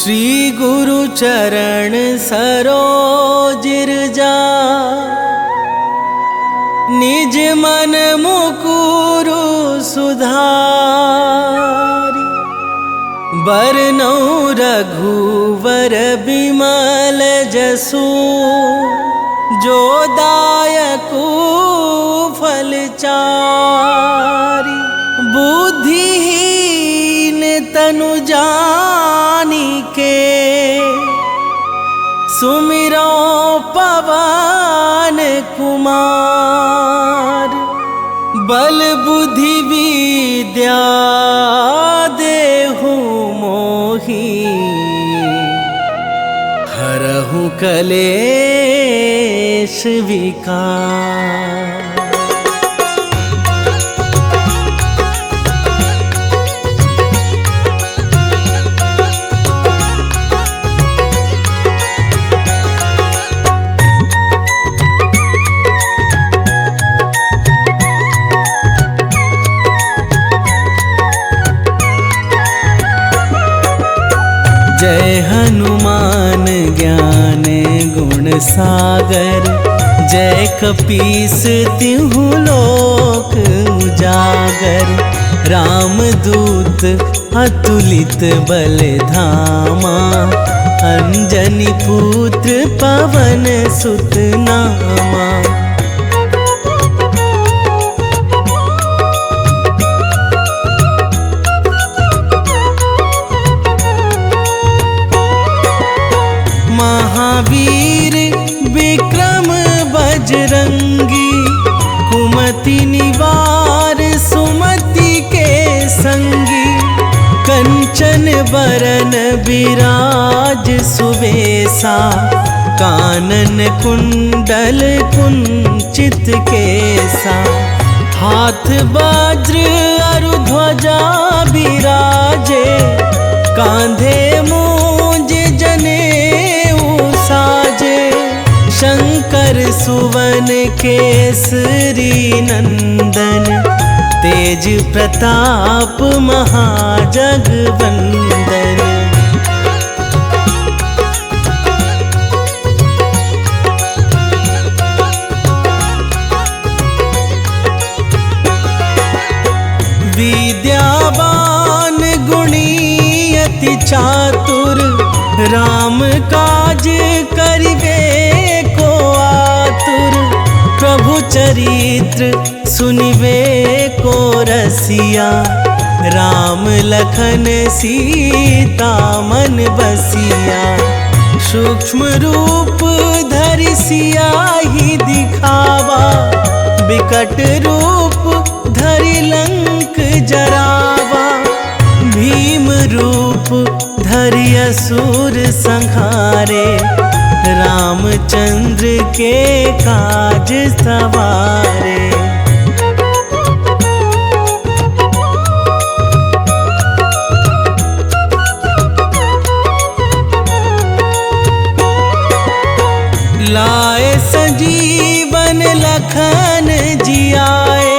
श्री गुरु चरण सरोज जा निज मन मुकुरु सुधारि बरनौ रघुवर बिमल जसु जो दायकु फल चारि बुद्धिहीन तनु जानिके सुमिरो पवन कुमार बल बुद्धि विद्या देहु मोहि हरहु कलेश विकार। जय हनुमान ज्ञान गुण सागर, जय कपीस तिहु लोक उजागर। रामदूत अतुलित बल धामा, अंजनी पुत्र पवन सुत नामा। महावीर विक्रम बजरंगी, कुमति निवार सुमति के संगी। कंचन बरन विराज सुबेसा, कानन कुंडल कुंचित केसा। हाथ वज्र अरु ध्वजा बिराजे, कांधे मूंज जनेऊ साजे। शंकर सुवन केसरी नंदन, तेज प्रताप महाजगवंदन। विद्यावान गुणी अति चातुर, राम काज करिबे को आतुर। प्रभु चरित्र सुनिबे को रसिया, राम लखन सीता मन बसिया। सूक्ष्म रूप धरि सियाहि दिखावा, बिकट रूप धरि लंक जरावा। भीम रूप धरि असुर संहारे, रामचंद्र के काज सवारे। लाए संजीवन लखन जियाए,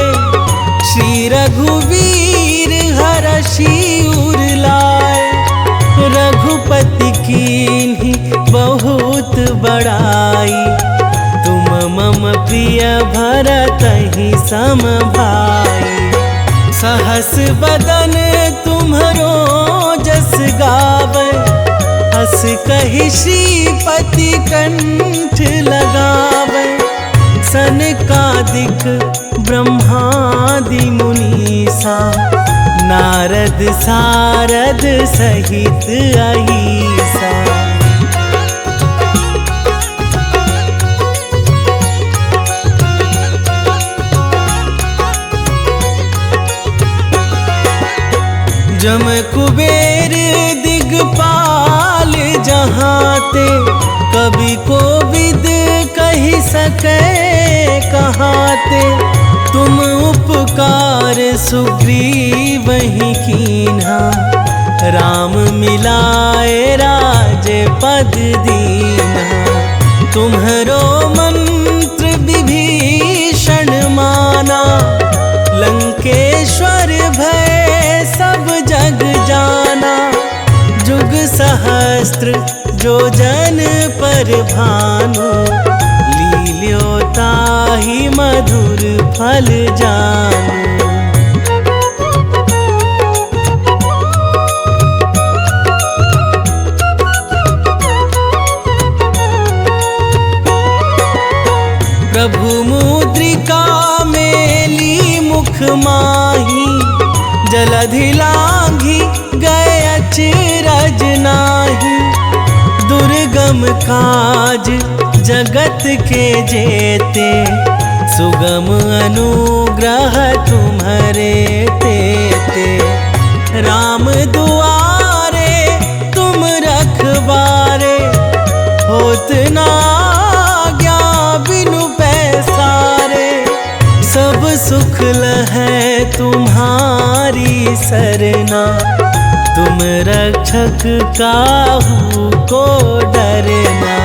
श्री रघुवीर हरषि उर लाए। रघुपति कीन्ही बहुत बड़ाई, तुम मम प्रिय भरतहि सम भाई। सहस बदन तुम्हरो जस गावै, हस कहि श्रीपति कंठ लगावै। सनकादिक ब्रह्मादि मुनीसा, नारद सारद सहित अहीसा। जम कुबेर दिगपाल जहाते, कवि कोविद कहि सकै कहाते। तुम उपकार सुग्रीवहि कीन्हा, राम मिलाए राजपद दीन्हा। तुम्हरो मंत्र विभीषण माना, लंकेश्वर भय सब जग जाना। जुग सहस्त्र जो जन पर भानु, लील्यो ताहि मधुर फल जानू। प्रभु मुद्रिका मेली मुख माही, जलधि लांघि गए अचरज नाही। दुर्गम काज जगत के जेते, सुगम अनुग्रह तुम्हारे तेते। राम दुआरे तुम रखवारे, होत ना आज्ञा बिनु पैसारे। सब सुख लहै तुम्हारी सरना, तुम रक्षक काहू को डरना।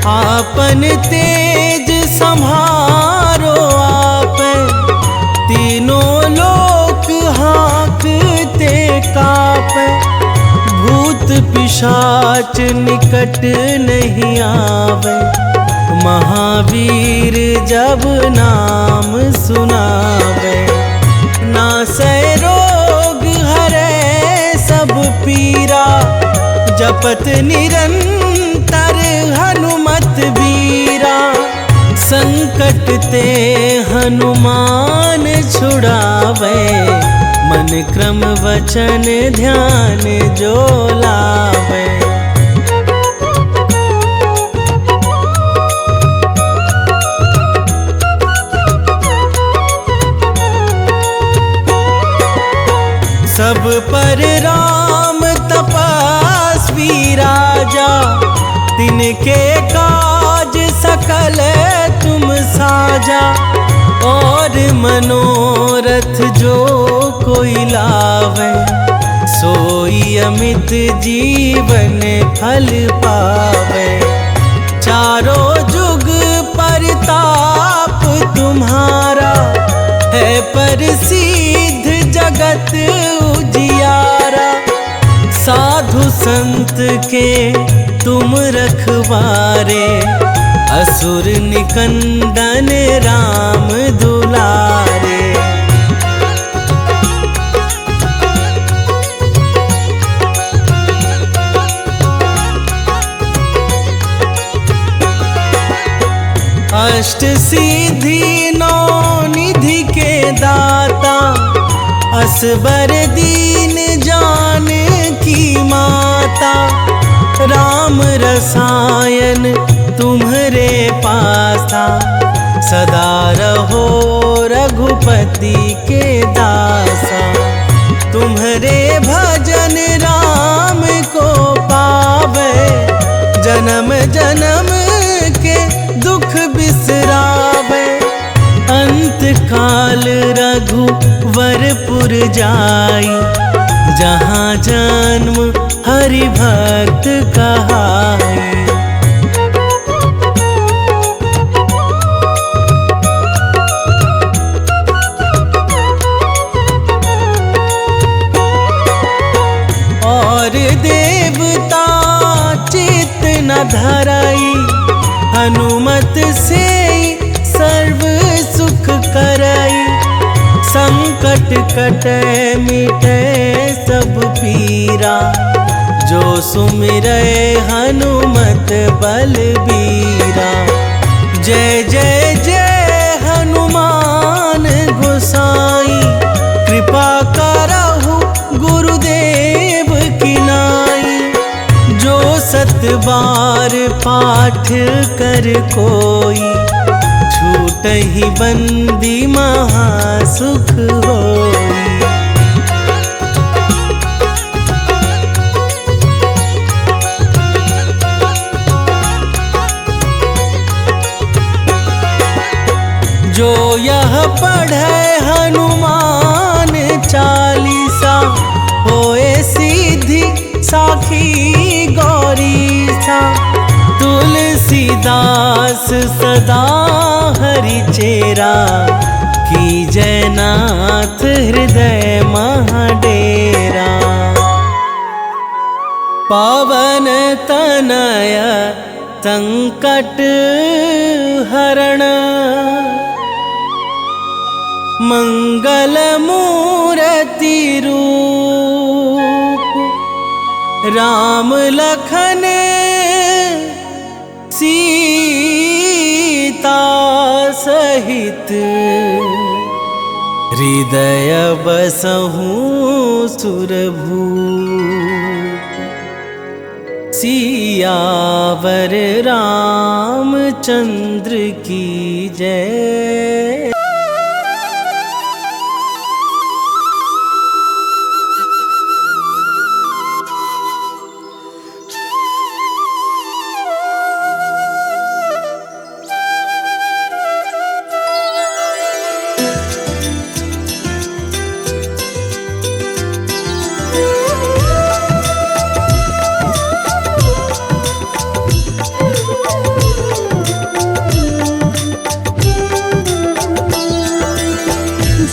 आपन तेज संभारो आप, तीनों लोक हाँकते कापे। भूत पिशाच निकट नहीं आवे, महावीर जब नाम सुनावे। नासै रोग हरै सब पीरा, जपत निरंतर हनुमत बीरा। संकट ते हनुमान छुड़ावे, मन क्रम वचन ध्यान जो लावे। सब पर राम तपस्वी राजा, तिनके काज सकल तुम साजा। और मनोरथ जो कोई लावे, सोई अमित जीवन फल पावे। चारों जुग परताप तुम्हारा, है प्रसिद्ध जगत उजियारा। साधु संत के तुम रखवारे, असुर निकंदन राम दुलारे। अष्ट सिद्धि नौ निधि के दाता, असबर दीन जान की माता। राम रसायन तुम्हरे पासा, सदा रहो रघुपति के दासा। तुम्हरे भजन राम को पावे, जन्म जन्म के दुख बिसरावे। अंत काल रघुवरपुर जाई, जहाँ जन्म हरि भक्त कहाई। और देवता चित्त न धराई, हनुमत से सर्व सुख कराई। संकट कटे मिटे सब पीरा, जो सुमिरै हनुमत बलबीरा। जय जय जय हनुमान गोसाई, कृपा करहु गुरुदेव की नाई। जो सत बार पाठ कर कोई, छूटहि बंदी महासुख होई। जो यह पढ़े हनुमान चालीसा, होए सीधी साखी गौरीसा। तुलसीदास सदा हरि चेरा, की जयनाथ हृदय महाडेरा। पावन तनय संकट हरण, मंगल मूर्ति रूप। राम लखन सीता सहित, हृदय बसहु सुरभूप। सियावर रामचंद्र की जय।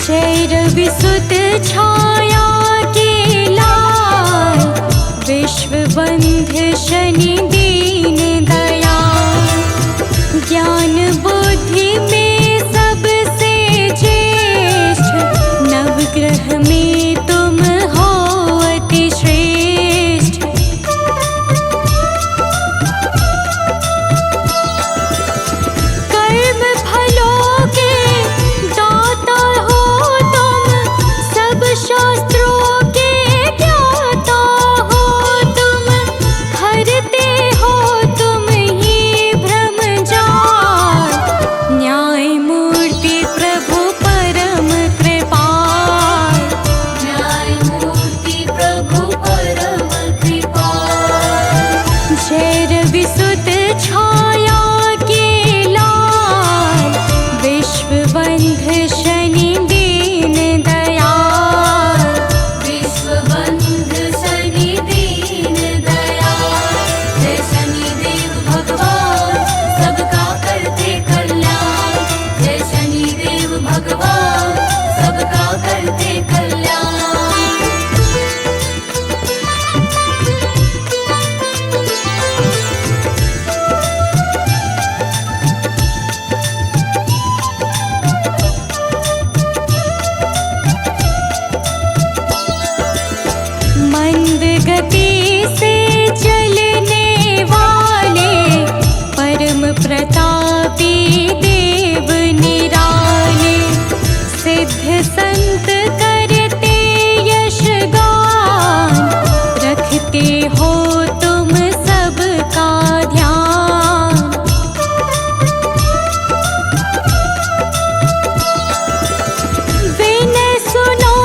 जय रविसुत छाया के लाल, विश्व बंधु शनि दीन दयाल। ज्ञान बुद्धि में सबसे ज्येष्ठ, नवग्रह में तुम हो अति श्रेष्ठ। कर्म फलों के दाता हो तुम, सब शास्त्रों के ज्ञाता हो तुम। हरते हो तुम ही भ्रम जाल, न्याय मूर्ति प्रभु परम कृपाल। न्याय मूर्ति प्रभु परम कृपाल। जय रविसुत छाया के लाल, विश्व बंधु शनि दीन दयाल। विश्व बंधु शनि दीन दयाल। जय शनिदेव भगवान, सबका करते कल्याण। जय शनिदेव भगवान, सबका करते कल्याण। मंद गति से चलने वाले, परम प्रतापी देव निराले। सिद्ध संत करते यशगान, रखते हो तुम सबका ध्यान। विनय सुनो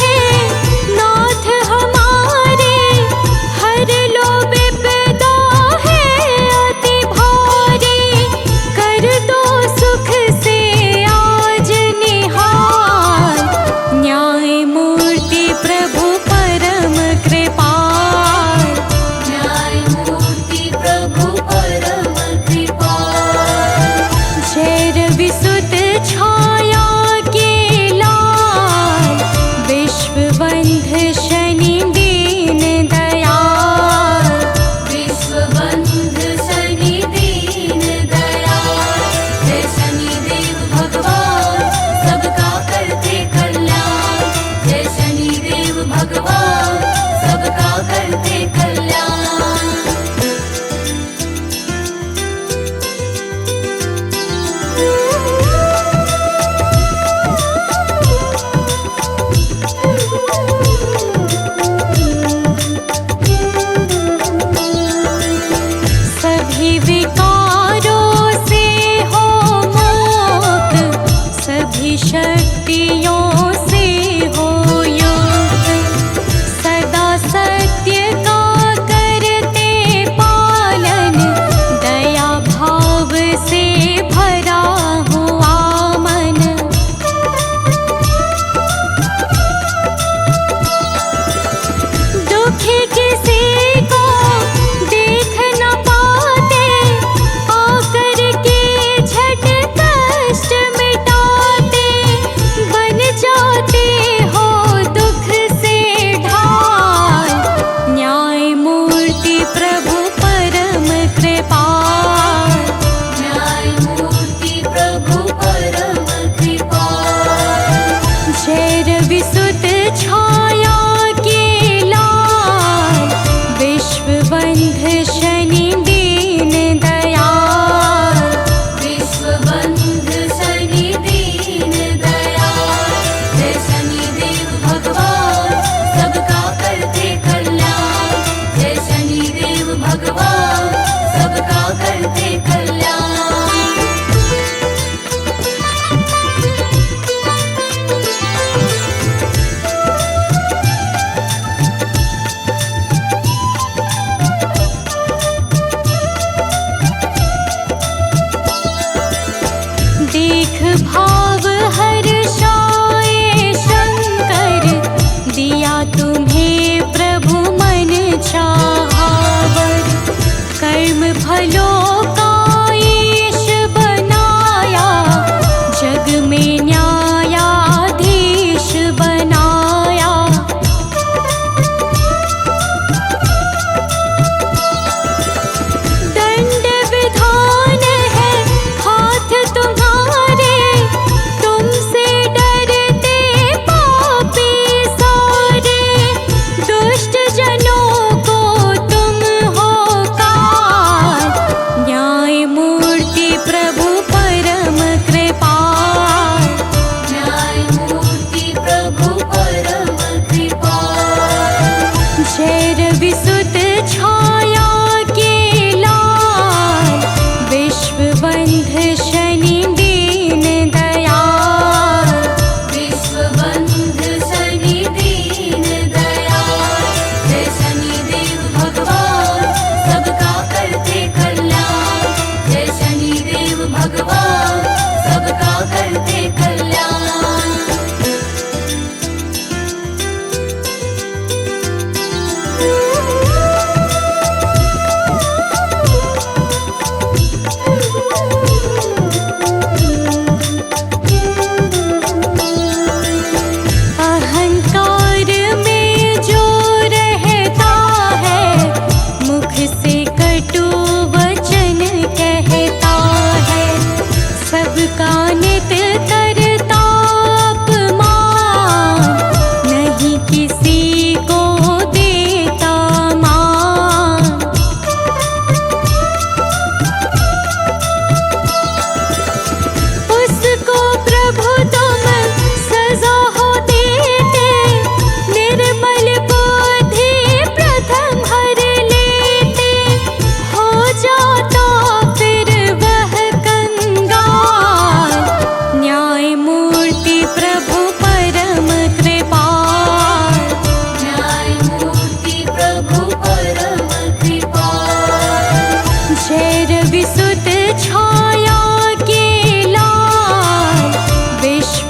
है नाथ हमारे, हर लो विपदा है अति भारी। कर दो सुख से आज निहाल, न्याय मूर्ति प्रभु परम कृपाल। न्याय मूर्ति प्रभु परम कृपाल। जय रविसुत छाया के लाल, विश्व बंधु शनि दीन दयाल। विश्व बंधु शनि दीन दयाल। जय शनिदेव भगवान, सबका करते कल्याण। जय शनिदेव भगवान, सबका करते कल्याण। सभी विकारों से हो मुक्त, सभी शक्तियों से हो युक्त। सदा सत्य का करते पालन, दया भाव से भरा हुआ मन। दुखी किसी को देख न पाते, आकर के झट कष्ट मिटाते।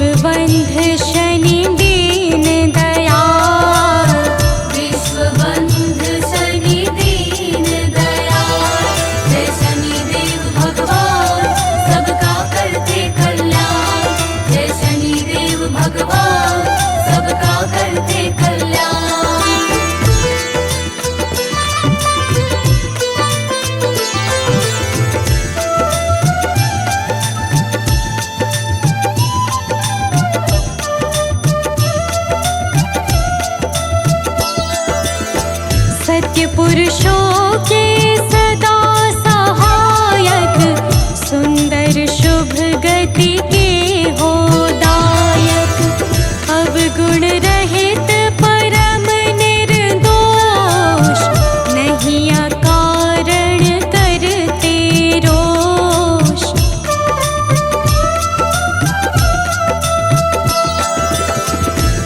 विश्वबंध शनि दीन दयाल, विश्वबंध शनि दीन दयाल, जय शनिदेव भगवान सबका करते कल्याण, जय शनिदेव भगवान सबका करते कल्याण। सत्य पुरुषों के सदा सहायक, सुंदर शुभ गति के हो दायक, अवगुण रहित परम निर्दोष, नहीं अकारण करते रोष।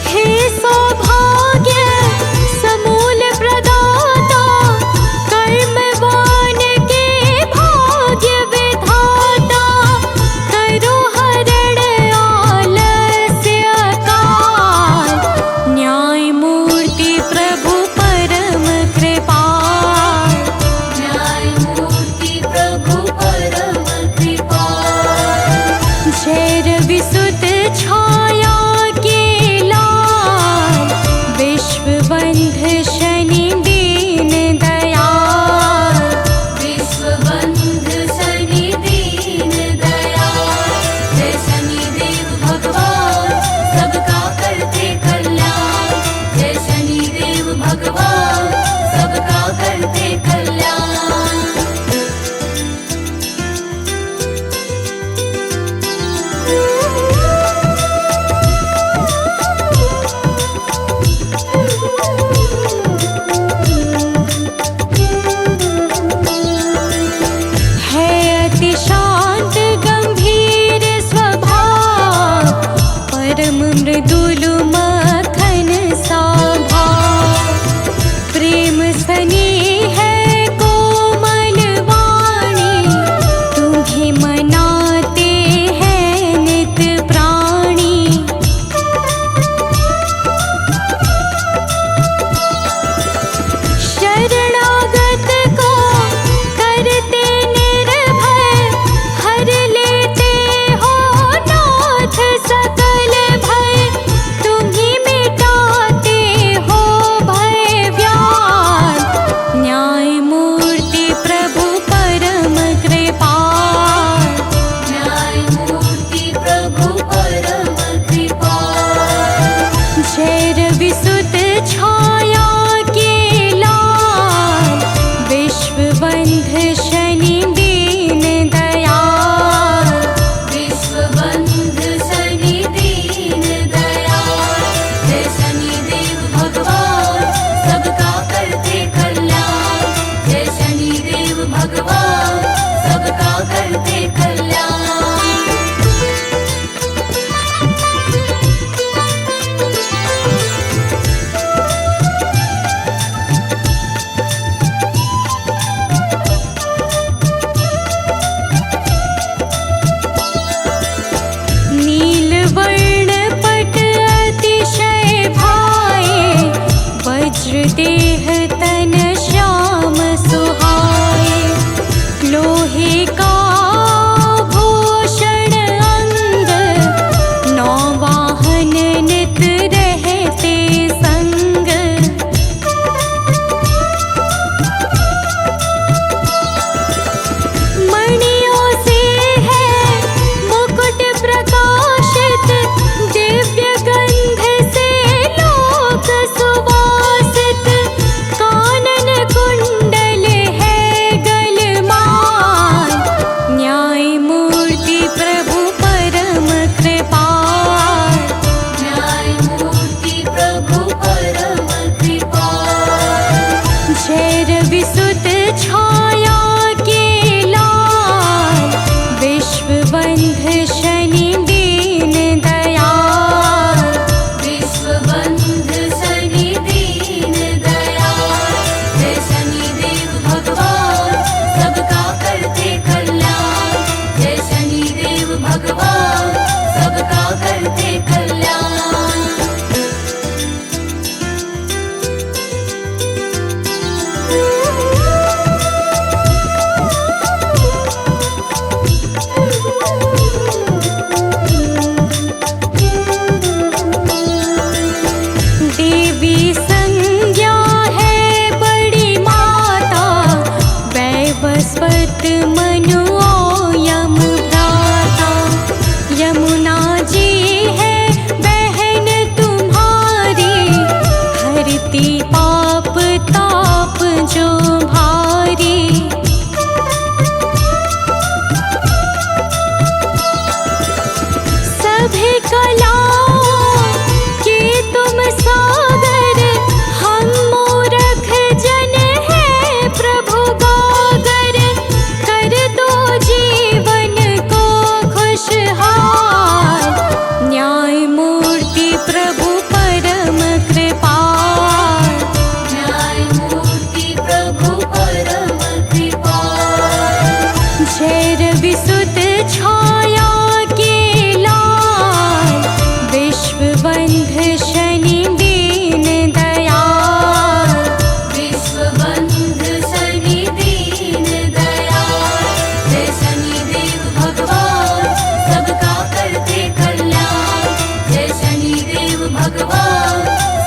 हे सौभाग्य समूल प्रदाता, कर्मवान के भाग्य विधाता, करो हरण आलस्य काल, न्याय मूर्ति प्रभु परम कृपाल, न्याय मूर्ति प्रभु परम कृपाल, जय रविसुत छाया के लाल, विश्वबंध शनि दीन दयाल, विश्वबंध शनि दीन दयाल, जय शनिदेव भगवान सबका करते कल्याण, जय शनिदेव भगवान सबका करते कल्याण। है अति शांत गंभीर स्वभाव, परम मृदुल मखन सा भाव, प्रेम स्नेह है कोमल वाणी, तुम्हें मनाते हैं नित प्राणी। शरणागत को करते निर्भय, हर लेते हो नाथ सकल भय, प्रभु परम कृपाल। न्यायमूर्ति प्रभु परम कृपाल। जय रवि सुत छाया के लाल, विश्वबंध शनि दीन दयाल। विश्वबंध शनि दीन दयाल। जय शनिदेव भगवान सबका करते कल्याण। जय शनिदेव भगवान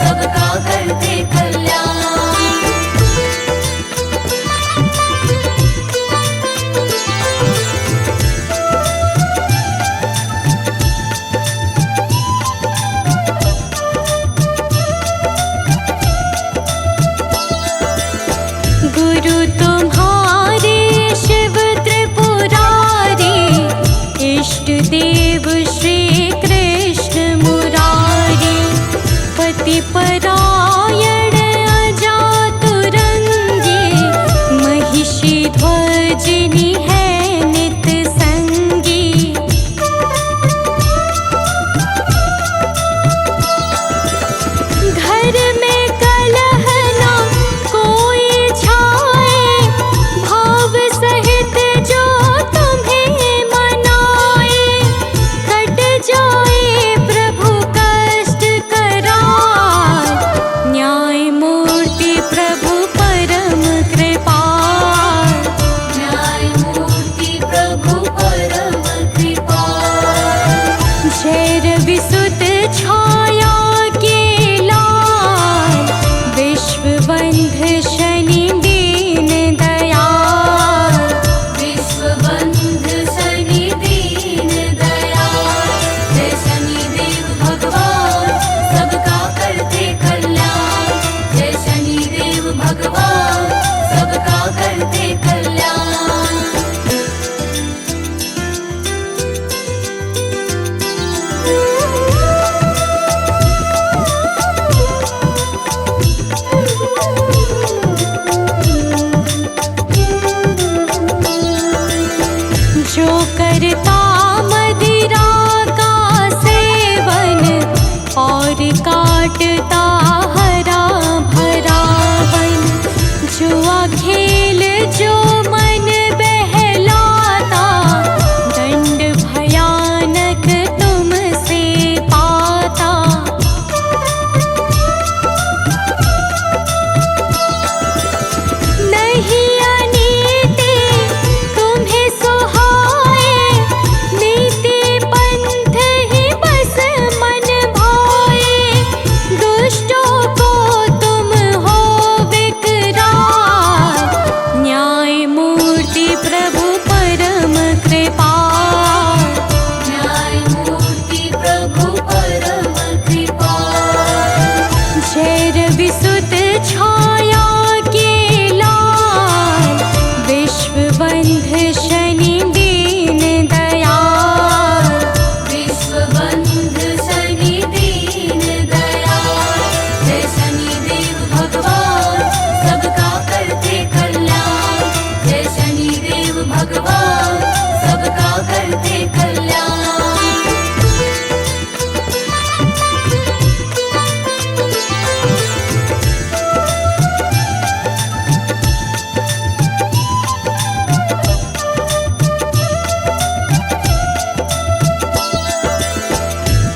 सबका करते कल्याण। गुरु तुम्हारे शिव त्रिपुरारी, इष्ट देव श्री कृष्ण मुरारी। पति परायण अजातुरंगी, महिषी ध्वजिनी है नित संगी। घर में कलह ना कोई छाए, भाव सहित जो तुम्हें मनाए। कट जाए प्रभु कष्ट कराल, न्यायमूर्ति प्रभु परम कृपाल। न्यायमूर्ति प्रभु परम कृपाल। जय रवि सुत छाया के लाल, विश्वबंध शनि दीन दयाल। विश्वबंध शनि दीन दयाल। जय शनिदेव भगवान सबका करते कल्याण। जय शनिदेव भगवान सबका करते कल्याण। जो करता मदिरा का सेवन, और काटता हरा भरा वन। जुआ खेल जो मन बहलाता, दंड भयानक तुमसे पाता। नहीं अनीति तुम्हें सुहाए, नीति पंथ ही बस मन भाए। दुष्टों को तुम हो विकराल, न्यायमूर्ति प्रभु परम कृपाल। न्यायमूर्ति प्रभु परम कृपाल। जय रवि सुत छाया के लाल, विश्वबंध शनि दीन दयाल। विश्वबंध शनि दीन दयाल। जय शनिदेव भगवान सबका करते कल्याण। जय शनिदेव भगवान सबका करते कल्याण।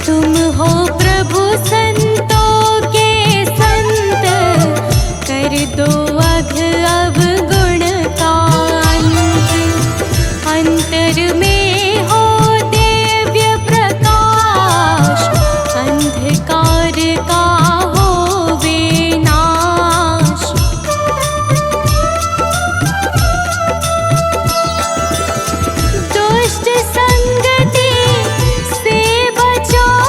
तुम हो प्रभु संतों के संत, कर दो अघ अवगुण का अंत। अंतर में हो दिव्य प्रकाश, अंधकार का हो विनाश। दुष्ट संगति से बचाओ,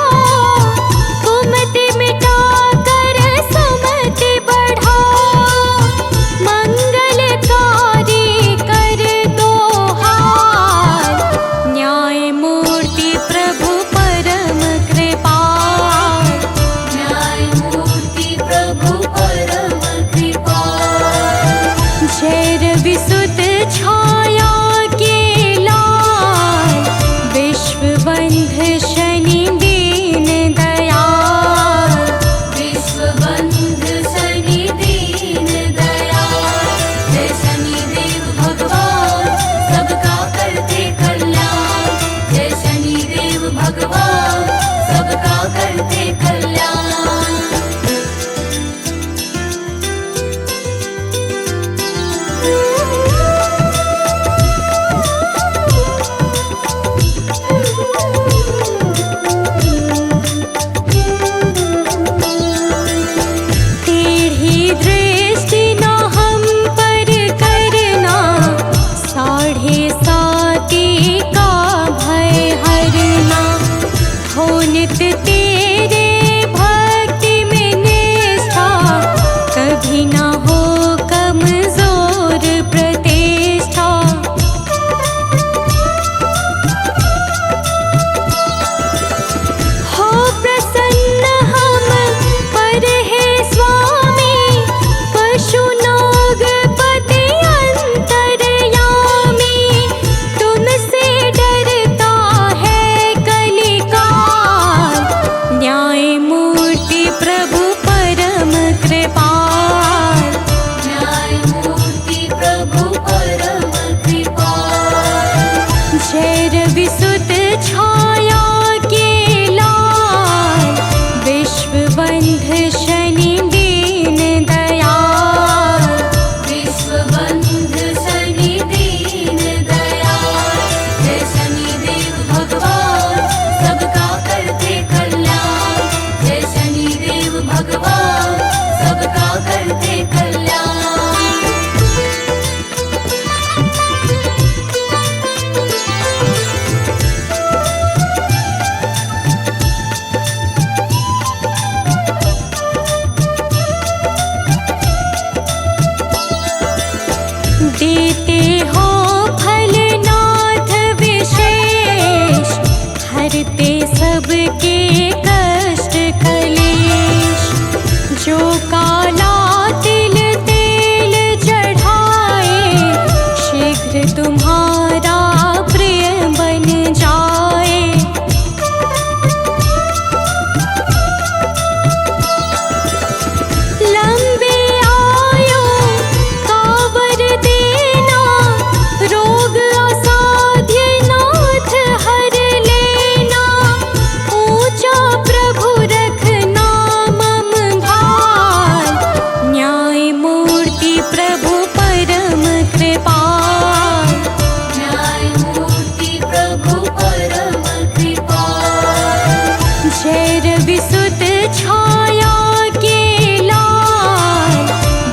कुमति विसुत छाया के लाल,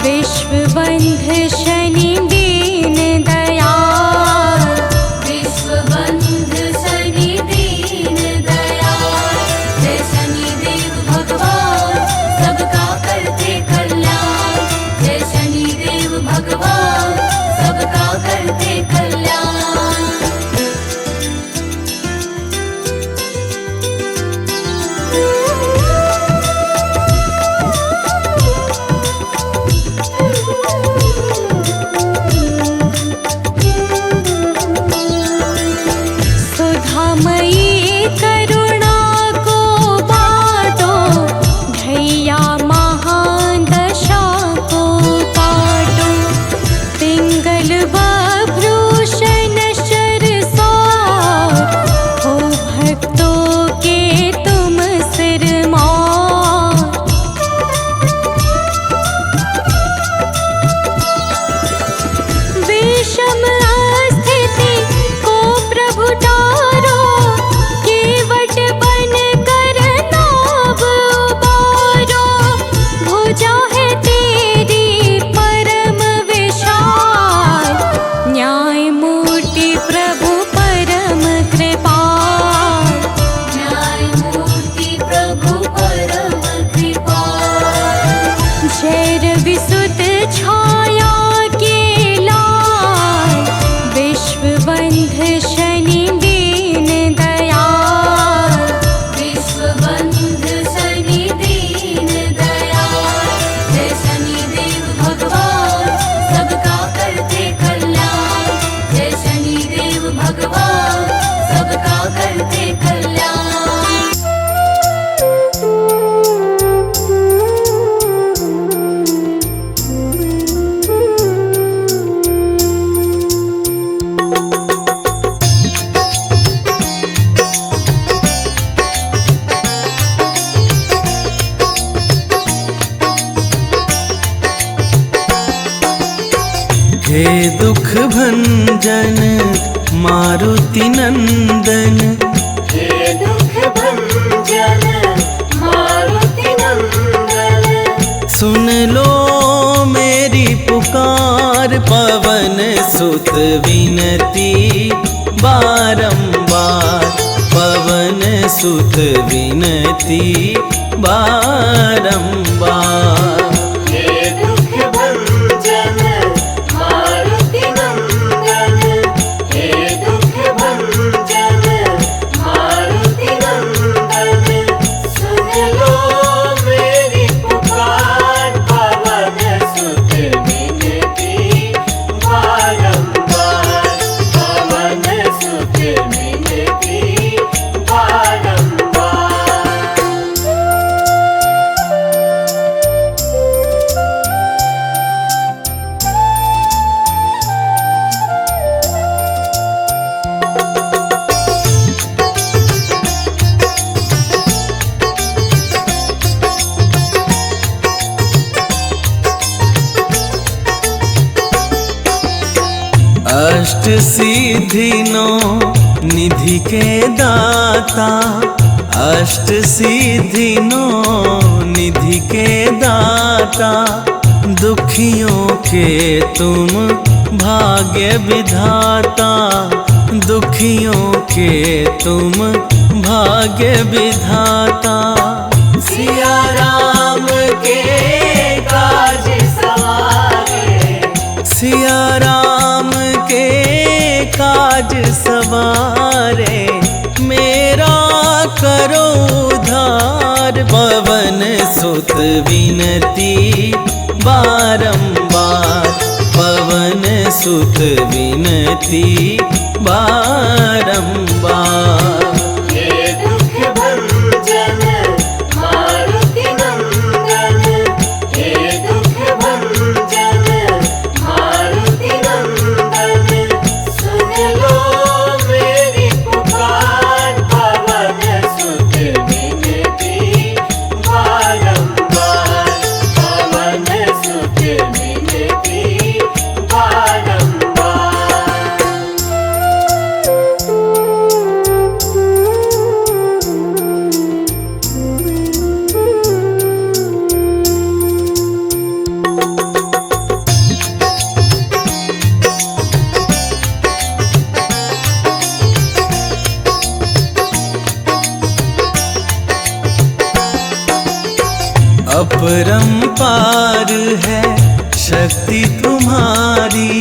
विश्व बंध शनि दीन दयाल। विश्व बंध शनि दीन दयाल, जय शनिदेव भगवान सबका करते कल्याण। जय शनिदेव भगवान सबका करते कल्याण। सुधामयी करुणा को बाँटो, ढैया महान दशा को काटो। पिंगल बभूषण शरसार, हो भक्तों के तुम सिरमौर। विषम स्थिति को प्रभु तारो, केवट बन कर नाव उबारो। भुजा है तेरी परम विशाल, न्यायमूर्ति प्रभु परम कृपाल। न्यायमूर्ति प्रभु परम कृपाल। जय विसुत छाया के लाल, विश्व बंध शनि दीन दयाल। विश्व बंध शनि दीन दयाल, जय शनिदेव भगवान सबका करते कल्याण। जय शनिदेव भगवान सबका करते कल्याण। हे दुख भंजन मारुति नंदन, हे दुख भंजन मारुति नंदन, सुन लो मेरी पुकार। पवन सुत विनती बारंबार, पवन सुत विनती बारंबार। हे दुख भंजन मारुति नंदन, हे दुख भंजन मारुति नंदन, सुन लो मेरी पुकार। पवन सुत विनती बारंबार, पवन सुत विनती बारंबार। अष्ट सिद्धि नौ निधि के दाता, अष्ट सिद्धि नौ निधि के दाता। दुखियों के तुम भाग्य विधाता, दुखियों के तुम भाग्य विधाता। सिया राम के काज सवारे, सिया राम के काज सवारे। मेरा करो उद्धार, पवन सुत विनती बारंबार, पवन सुत विनती बारंबार। हे दुख भंजन मारुति नंदन, हे दुख भंजन मारुति नंदन, सुन लो मेरी पुकार। पवन सुत विनती बारंबार, पवन सुत विनती बारंबार। अपरंपार है शक्ति तुम्हारी,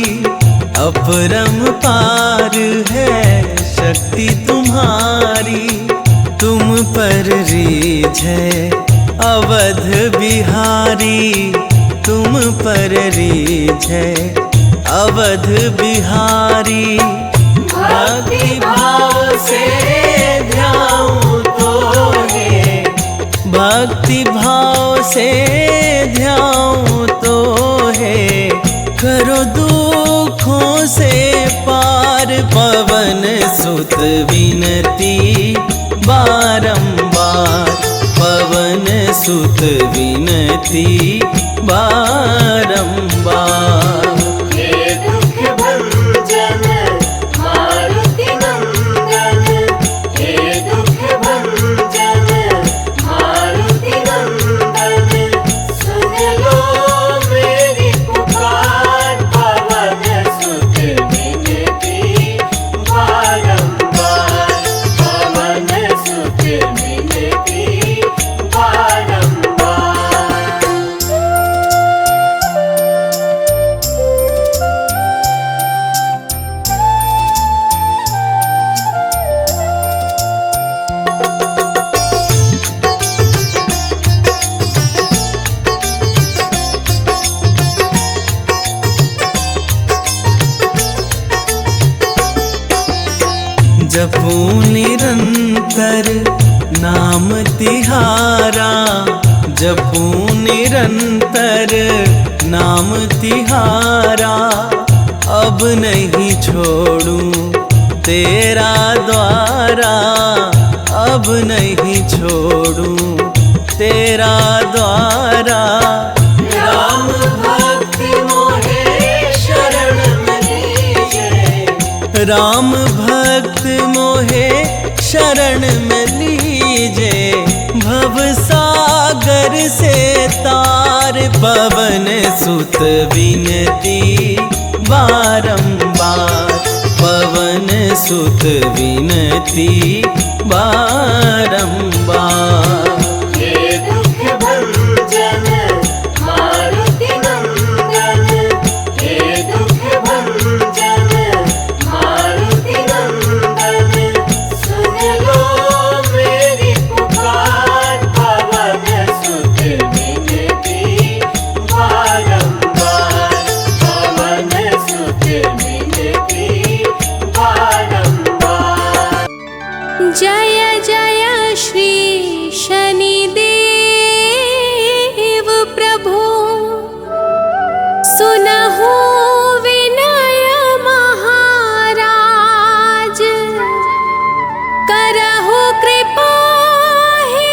अपरंपार है शक्ति तुम्हारी। तुम पर रीझ है अवध बिहारी, तुम पर रीझ है अवध बिहारी। भक्ति भाव से ध्याऊं तो है, भक्ति भाव से ध्याऊं तो है। करो दुखों से पार, पवन सुत विनती बारंबार, पवन सुत विनती बारंबार। हे दुख भंजन मारुति नंदन, हे दुख भंजन मारुति नंदन। सुन लो मेरी पुकार, पवन सुत विनती बारंबार, पवन सुत विनती बारंबार। जपूं निरंतर नाम तिहारा, जपूं निरंतर नाम तिहारा। अब नहीं छोड़ूं तेरा द्वारा, अब नहीं छोड़ूं तेरा द्वारा। राम भक्ति मोहे शरण में लीजे, राम भक्त मोहे शरण में लीजे। भव सागर से तार, पवन सुत विनती बारंबार, पवन सुत विनती बारंबार। हे दुख भंजन मारुति नंदन, हे दुख भंजन मारुति नंदन। सुन लो मेरी पुकार, पवन सुत विनती बारंबार, पवन सुत विनती बारंबार। जय जय श्री शनिदेव प्रभु, सुनहु विनय महाराज। करहु कृपा हे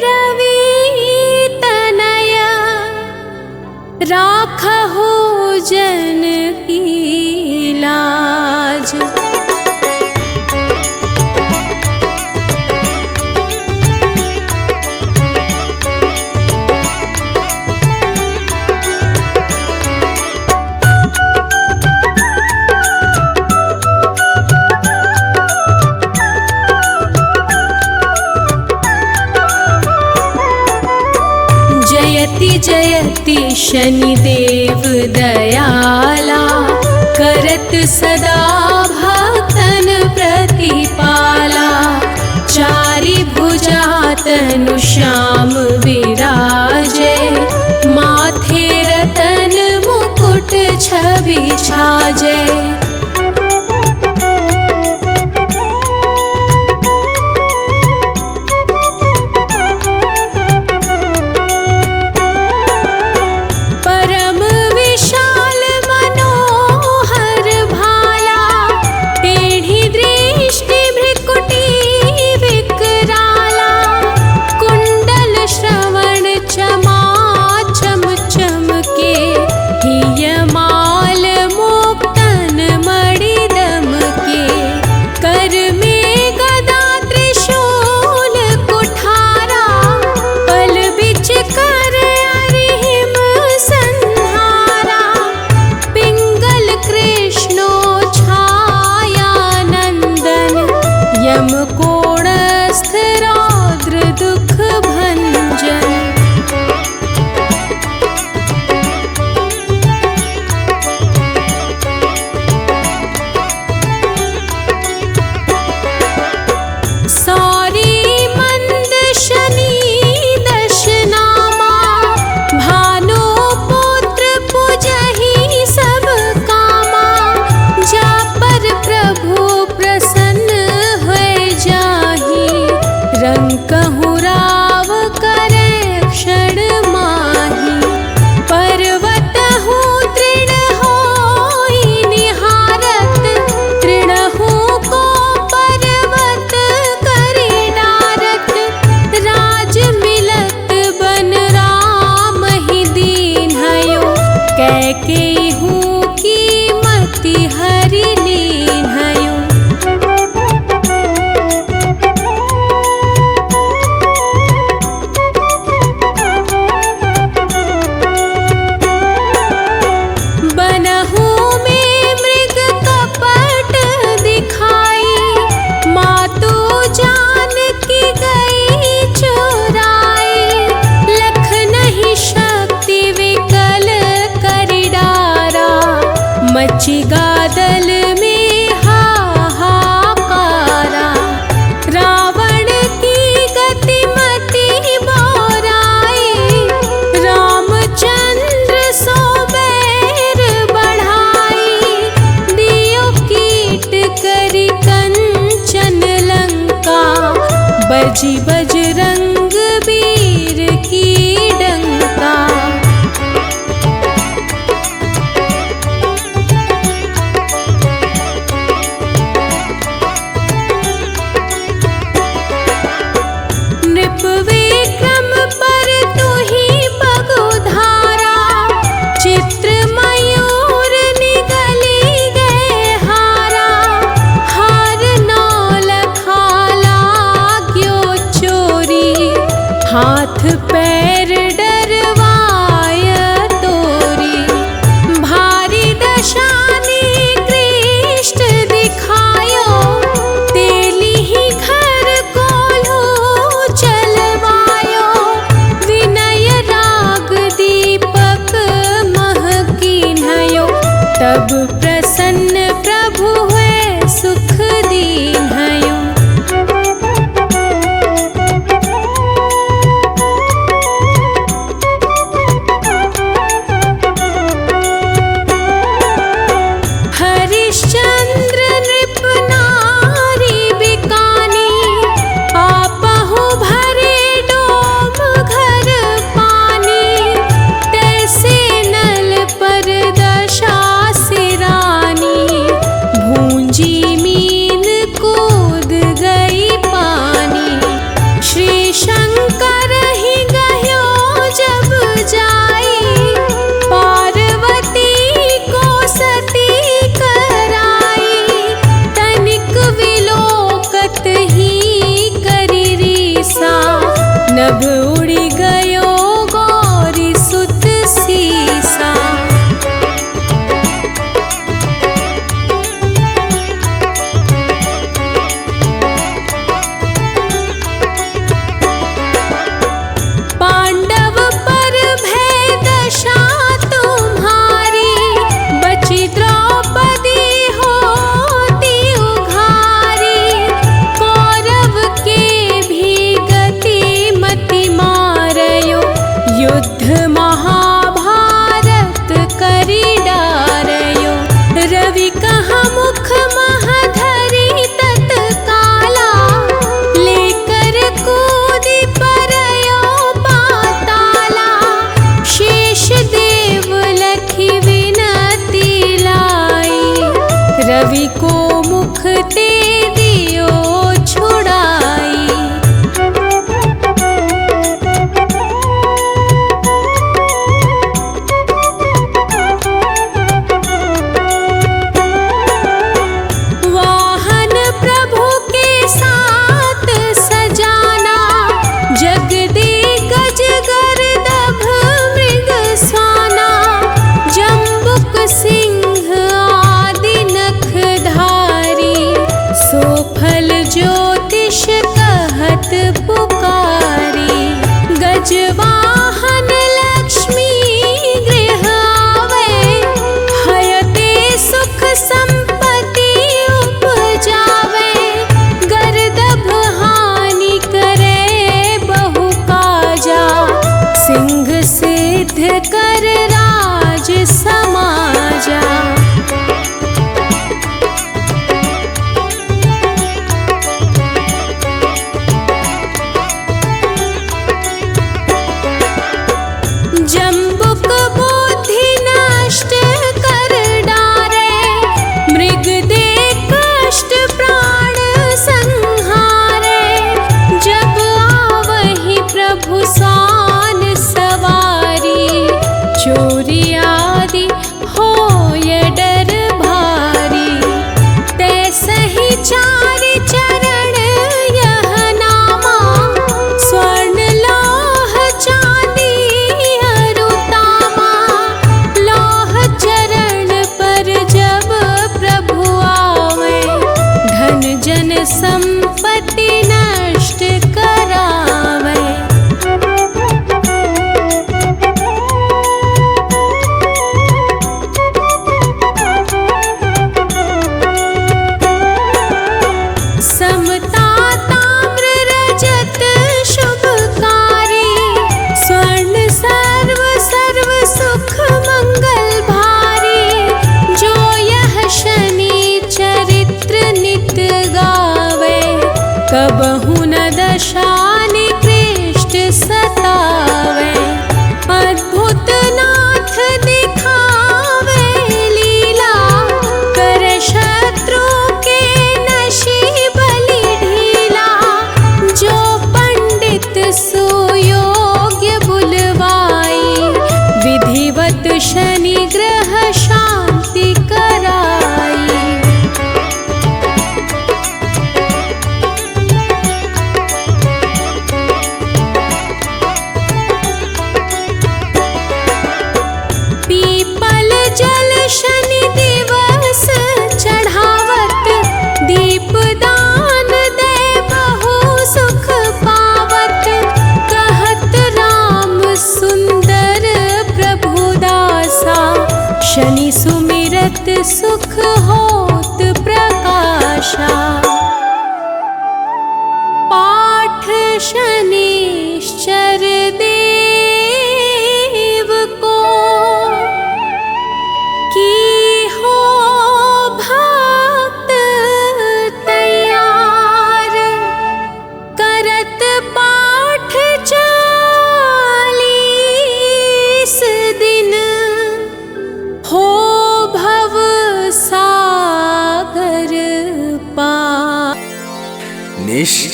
रवि तनय, राखहु जन की लाज। जयति जयति शनिदेव दयाला, करत सदा भक्तन प्रतिपाला। चारि भुजा तनु श्याम विराजे, माथे रतन मुकुट छवि छाजे। माल मोक्तन हाथ पैर डरवाय तोरी, भारी दशानी कृष्ण दिखायो, तेली ही घर कोल्हू चलवायो, विनय राग दीपक महकीन्हयो, तब प्रसन्न प्रभु हुए सुख दीन्हयो। हरिश्चंद्र नृप नारी बिकानी, आपहु भरे डोम घर पानी, तैसे नल पर दशा सिरानी, भूंजी मीन कूद गई पानी। श्री शंकर ही गयो जब जाई, पार्वती को सती कराई, तनिक विलोकत ही करी रीसा, नभ उड़ी गयो गौरी सुत सीसा। पांडव पर भय दशा तुम्हारी, बची द्रौपदी होती उघारी, कौरव के भी गति मति मारयो, युद्ध महाभारत करी डारयो। रवि कहा मुख महधरी तत्काला, लेकर कूदी परयो पाताला, शेष देव लखी विनती लाई, रवि को मुख ते दियो छुड़ाई। वाहन प्रभु के साथ सजाना, जगदिग्गज गर्दभ मृग स्वाना, जम्बुक सिंह आदि नखधारी,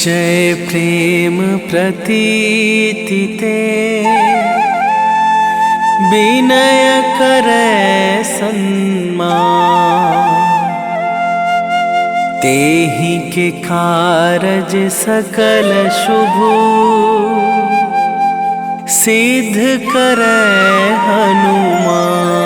निश्चय प्रेम प्रतीति ते विनय करे सन्मान। तेहि के कारज सकल शुभ सिद्ध करे हनुमान।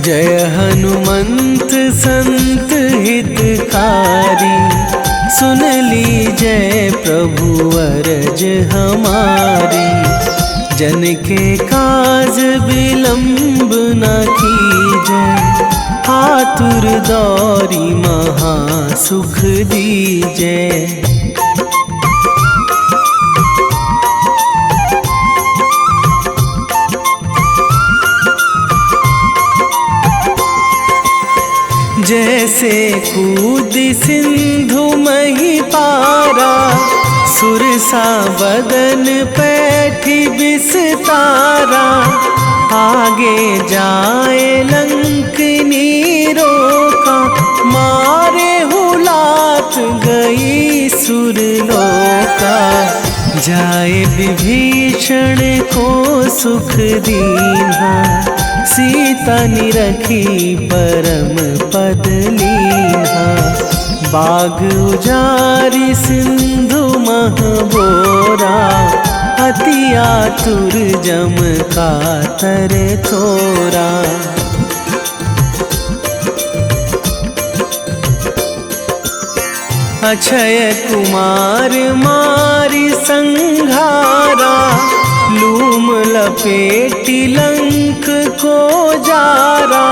जय हनुमंत संत हितकारी, सुन लीजय प्रभु अरज हमारी। जन के काज विलंब न कीजय, आतुर दौरी महा सुख दीजय। जैसे कूद सिंधु मही पारा, सुरसा बदन पैठी बिस्तारा। आगे जाए लंकनी रोका, मारे हुलात गई सुरलोका। जाए विभीषण को सुख दीन्हा, सीता निरखी परम पद लीन्हा। बाग उजारी सिंधु मह बोरा, अति आतुर जम कातर थोरा। अक्षय कुमार मारी संघारा, लूम लपेटी लंक को जारा।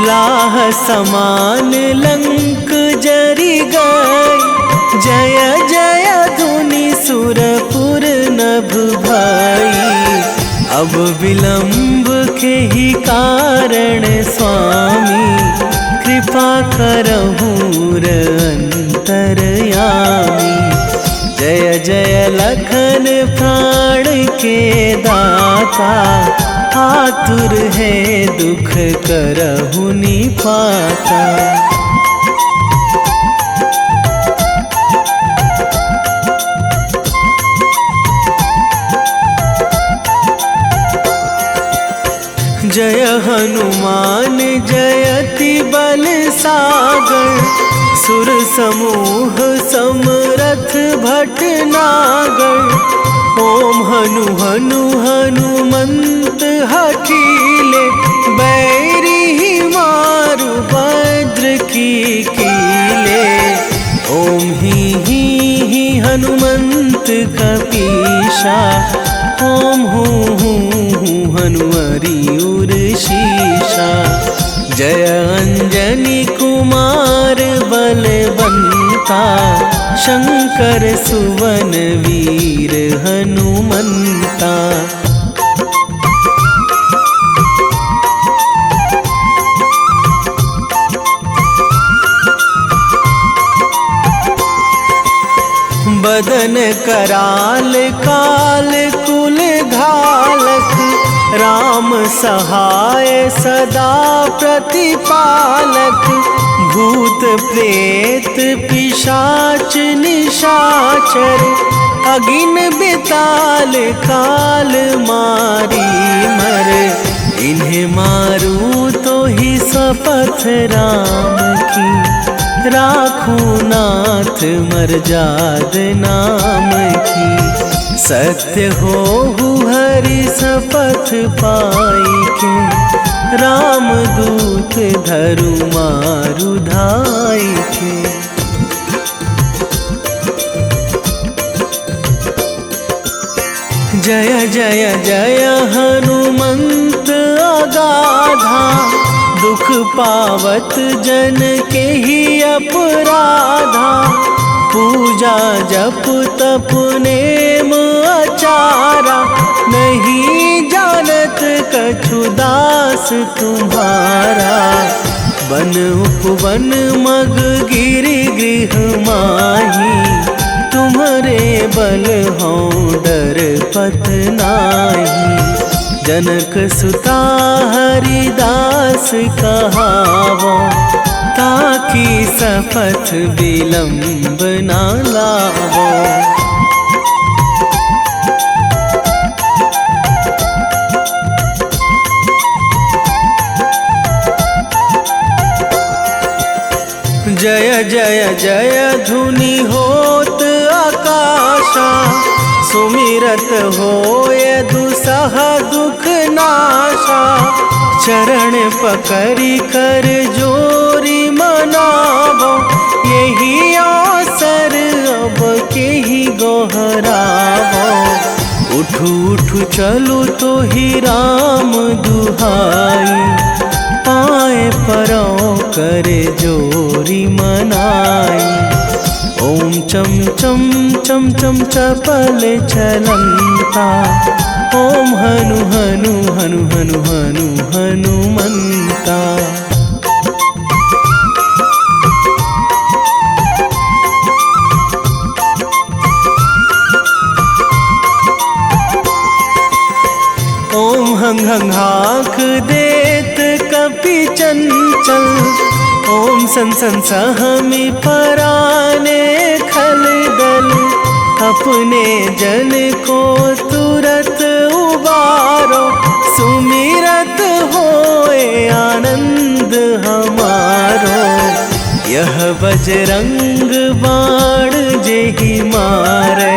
लाह समान लंक जरि गई, जय जय धुनि सुरपुर नभ भई। अब विलंब के ही कारण स्वामी, कृपा करहु अंतरयामी। जय जय लखन प्राण के दाता, आतुर है दुख करहु निपाता। जय हनुमान जयति बल सागर, सुर समूह समरथ भटनागर। ओम हनु हनु हनुमंत हठीले, बैरी मारु भद्र की कीले। ओम ही हनुमंत कपीशा, ओम हूँ हनुमरी उर शीशा। जय अंजनी कुमार बलवंता, शंकर सुवन वीर हनुमंता। बदन कराल काल कुल घालक, राम सहाय सदा प्रतिपालक। भूत प्रेत पिशाच निशाचर, अगिन बिताल काल मारी मर। इन्हें मारू तो ही शपथ राम की, राखूं नाथ मर्याद नाम की। सत्य हो हरि शपथ पाई के, राम दूत धरु मारु धाई के। जय जय जय हनुमंत अगाधा, दुख पावत जन के ही अपराधा। पूजा जप तप नेम आचारा, नहीं जानत कछु दास तुम्हारा। वन उपवन मग गिरि गृह माही, तुम्हारे बल हों डर पत नाही। जनक सुता हरिदास कहावो, ताकि सपथ विलंब ना लावो। जय जय जय धुनि होत आकाशा, सुमिरत होय दुसह दुख नाशा। चरण पकड़ी कर जोरी मनावो, यही अवसर अब के ही गोहरावो। उठू उठू चलो तो ही राम दुहाई, पाए परो करे जोरी मनाई। ओम चम चम चम चम चपल चलंता, ओम हनु हनु हनु हनु हनु हनुमंता। ओम हंग हंग हाक देत कपि चंचल, ओम सन सन सहमी पराने खल दल। अपने जन को तुरत उबारो, सुमिरत होए आनंद हमारो। यह बजरंग बाण जेहि मारे,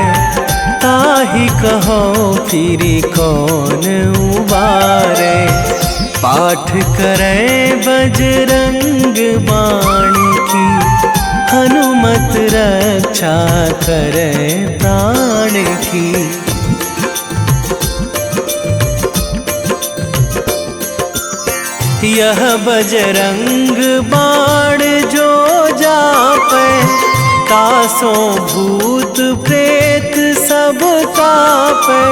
ताहि कहो फिरि कौन उबारे। पाठ करे बजरंग बाण की, हनुमत रक्षा करे प्राण की। यह बजरंग बाण जो जापे, तासो भूत प्रेत सब कापे।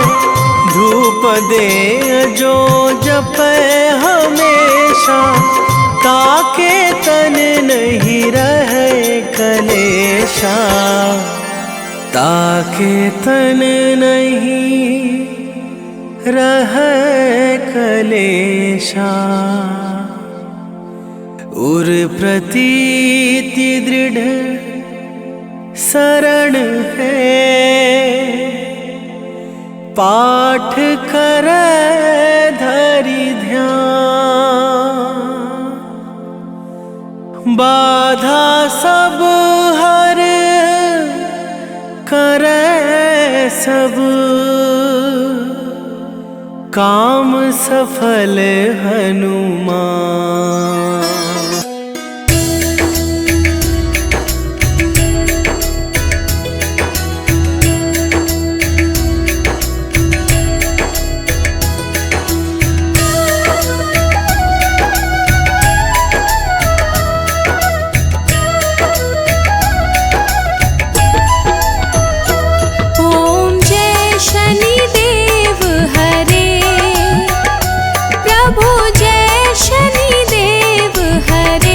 धूप दे जो जपे हमेशा, ताके तन नहीं रहे कलेशा। ताके तन नहीं रहे कलेशा। उर प्रतीति दृढ़ शरण है, पाठ करे धरि ध्यान। बाधा सब हर करे सब, काम सफल हनुमान। प्रभु जय शनिदेव हरे।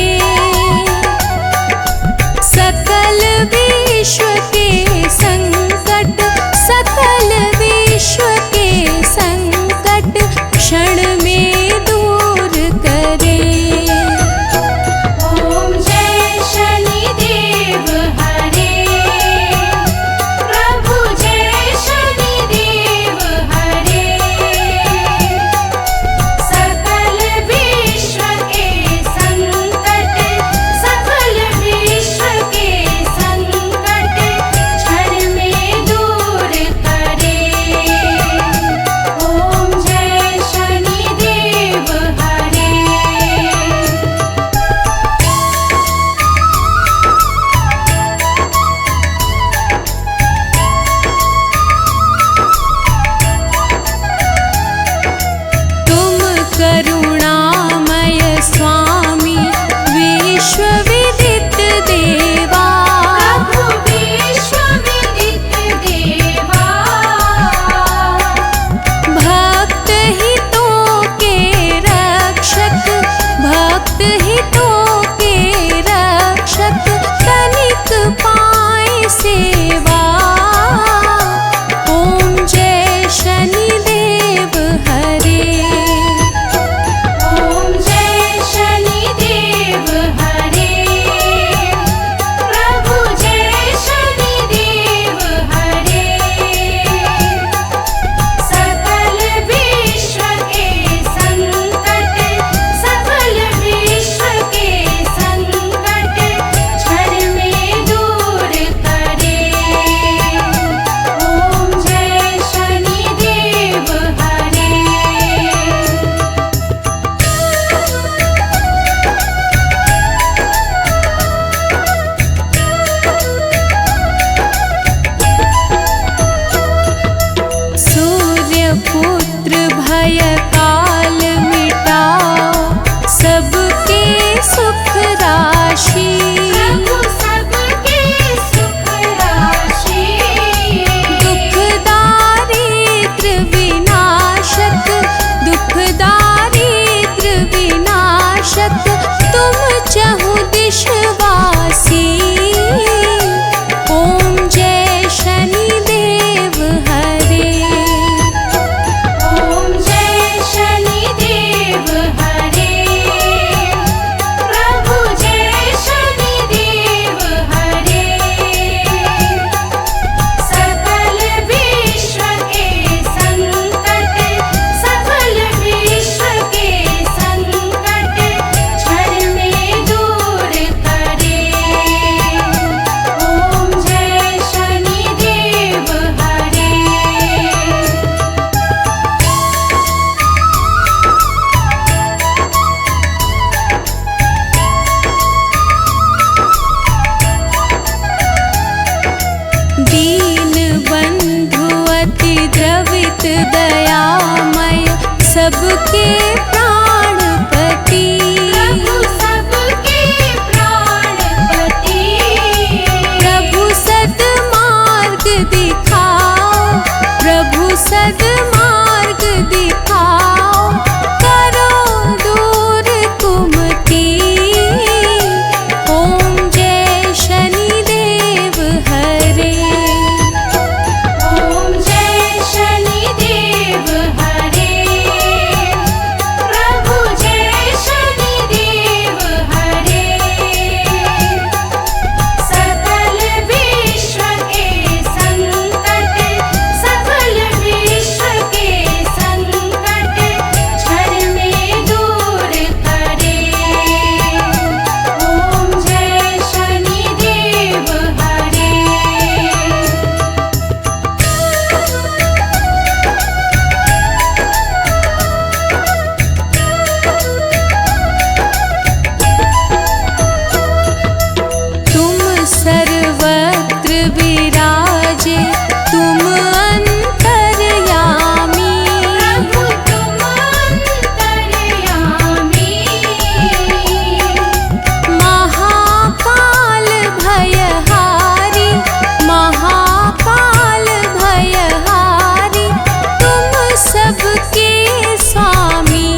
दयामय सबके प्राणपति। प्रभु सबके प्राणपति। प्रभु सद्मार्ग दिखाओ, प्रभु सद्मार्ग दिखाओ, करो दूर कुमति। ओम जय शनिदेव हरे। ओम जय शनिदेव हरे। प्रभु जय शनिदेव हरे। सकल विश्व के संकट, सकल विश्व के संकट क्षण में दूर करे। ओम जय शनिदेव हरे। तुम सर्वत्र विराजे, तुम अंतर्यामी। प्रभु तुम अंतर्यामी। महाकाल भयहारी, महाकाल भयहारी, तुम सबके स्वामी।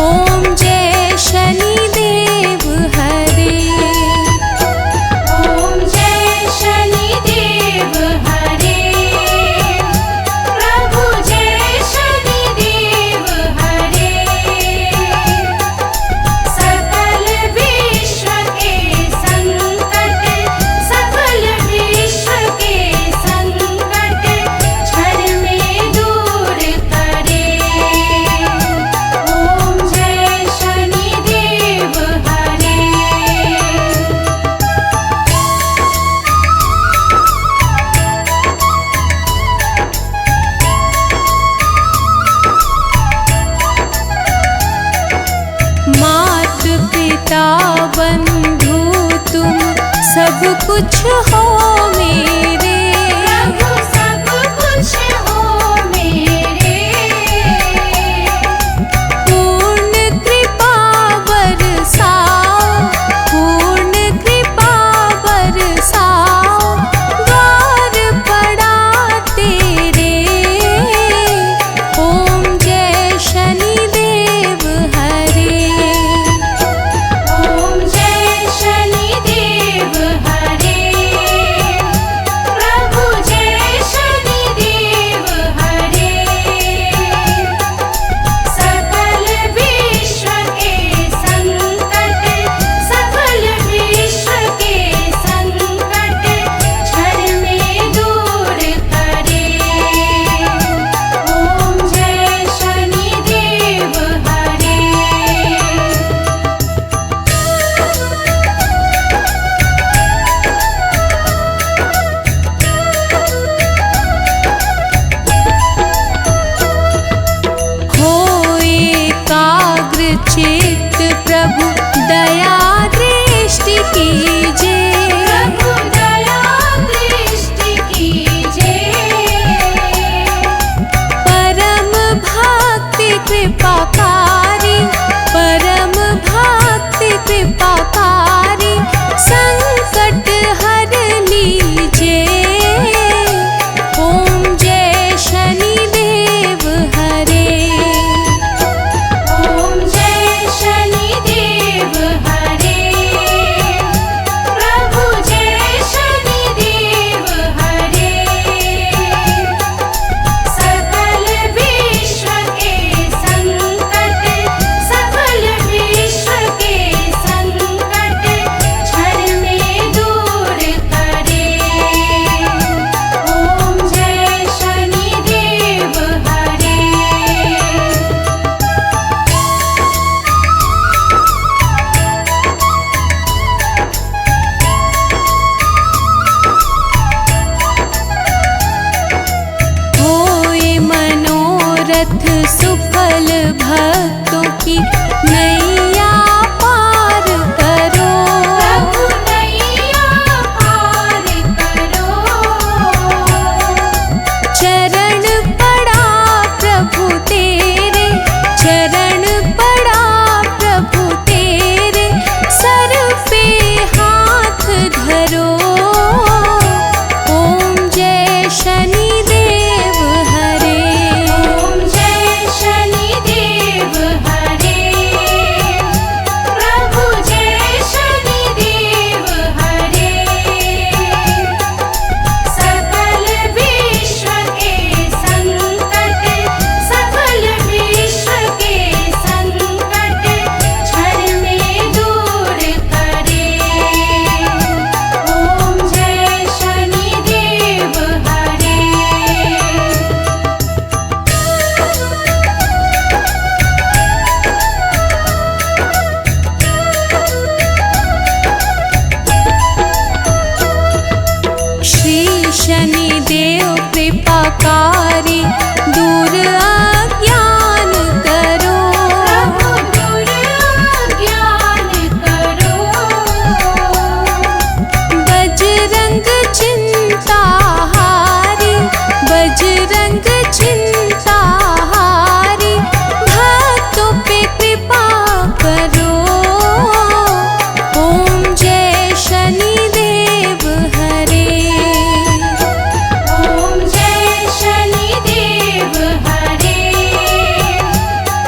ओम जय शनिदेव हरे। ओम जय शनिदेव हरे। प्रभु जय शनिदेव हरे। सकल विश्व के संकट, सकल विश्व के संकट क्षण में दूर करे। ओम जय शनिदेव हरे। मात पिता बंधु तुम सब कुछ हो मेरे। प्रभु सब कुछ हो मेरे। पूर्ण कृपा बरसाओ, पूर्ण कृपा बरसाओ, द्वार पड़ा तेरे। ओम जय शनिदेव हरे। ओम जय शनिदेव हरे। प्रभु जय शनिदेव हरे। सकल विश्व के संकट, सकल विश्व के संकट क्षण में दूर करे। ओम जय शनिदेव हरे। हो एकाग्र चित्त प्रभु दया दृष्टि कीजे। प्रभु दया दृष्टि कीजे। परम भक्ति कृपाकारी, परम भक्ति कृपाकारी, संकट हर लीजे। ओम जय शनिदेव हरे। ओम जय शनिदेव हरे। प्रभु जय शनिदेव हरे। सकल विश्व के संकट, सकल विश्व के संकट क्षण में दूर करे। ओम जय शनिदेव हरे। होए मनोरथ सुफल भक्तों की नैया पार करो। प्रभु नैया पार करो। चरण अंधकारी दूर अज्ञान करो। प्रभु दूर अज्ञान करो। बजरंग चिंताहारी बजरंग चिंताहारी भक्तों पे कृपा करो। ओम जय शनिदेव हरे। ओम जय शनिदेव हरे।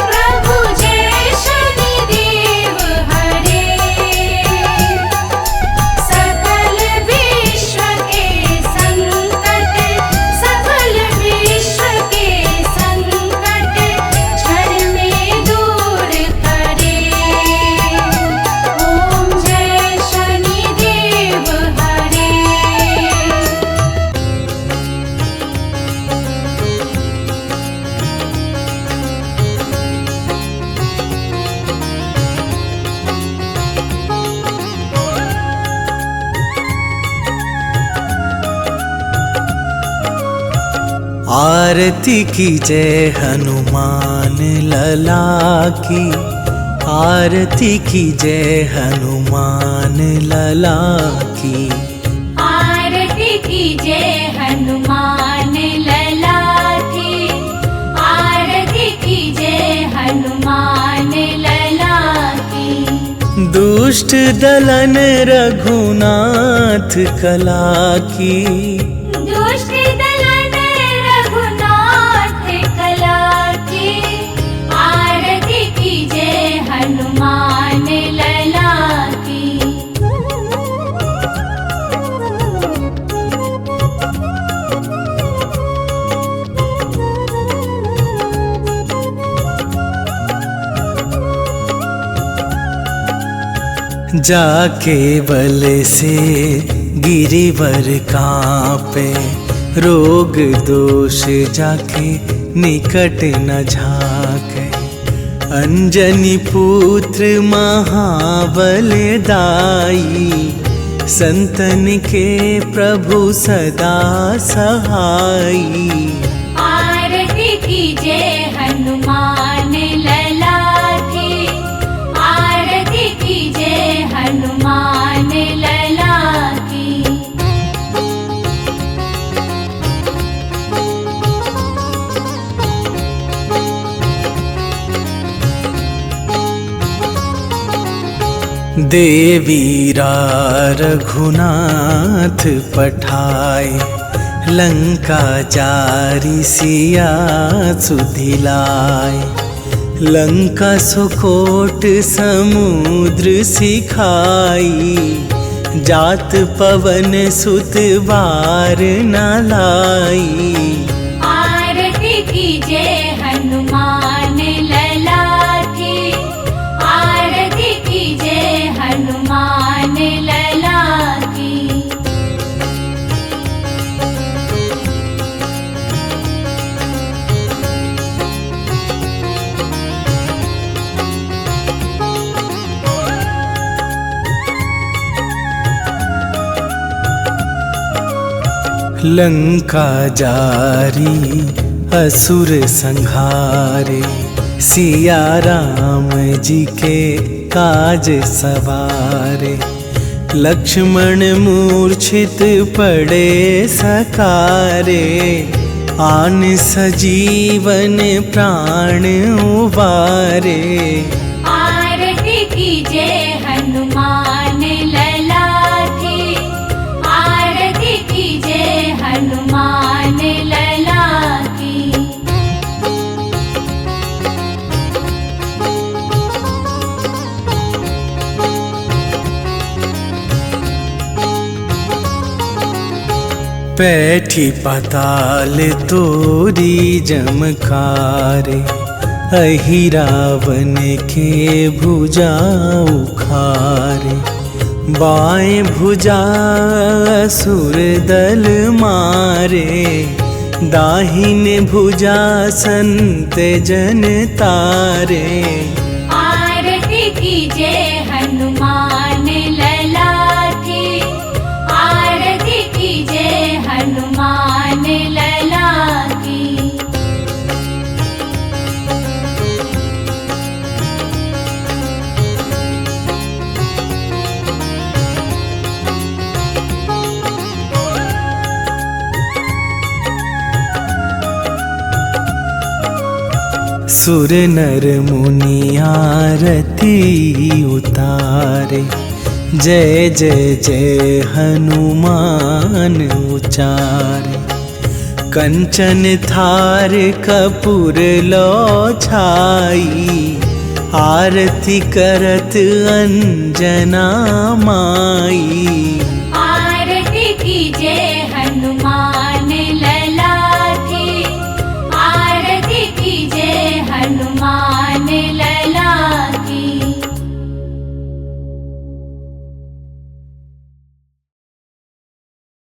प्रभु जय शनिदेव हरे। सकल विश्व के संकट सकल विश्व के संकट क्षण में दूर करे। ओम जय शनिदेव हरे। आरती की जय हनुमान लला की। आरती की जय हनुमान लला की। आरती की जय हनुमान लला की। आरती की जय हनुमान लला की। दुष्ट दलन रघुनाथ कला की। दुष्ट दलन रघुनाथ कला की। आरती की जय हनुमान लला की। जाके बल से गिरिवर कांपे। रोग दोष जाके निकट न झाके। अंजनी पुत्र महाबलदाई। संतन के प्रभु सदा सहाई। आरती की जय हनुमान लला की। आरती की जय हनुमान लला की। देवीरा रघुनाथ पठाए। लंका जारी सिया सुधिलाए। लंका सुकोट समुद्र सिखाई। जात पवन सुत बार न लाई। आरती की जय हनुमान लला की। आरती की जय हनुमान लला की। लंका जारी असुर संहारे। सिया राम जी के काज सवारे। लक्ष्मण मूर्छित पड़े सकारे। आन सजीवन प्राण उबारे। आरती की जय हनुमान लला की। आरती की जय हनुमान लला की। पैठी पाताल तोरी जमकारे। अहि रावण के भुजा उखारे। बाएं भुजा असुर दल मारे। दाहिने भुजा संत जन तारे। आरती की जय हनुमान लला की। आरती की जय हनुमान लला सुर नर मुनि आरती उतारे, जय जय जय हनुमान उचारे। कंचन थार कपूर लो छाई, आरती करत अंजना माई। आरती कीजे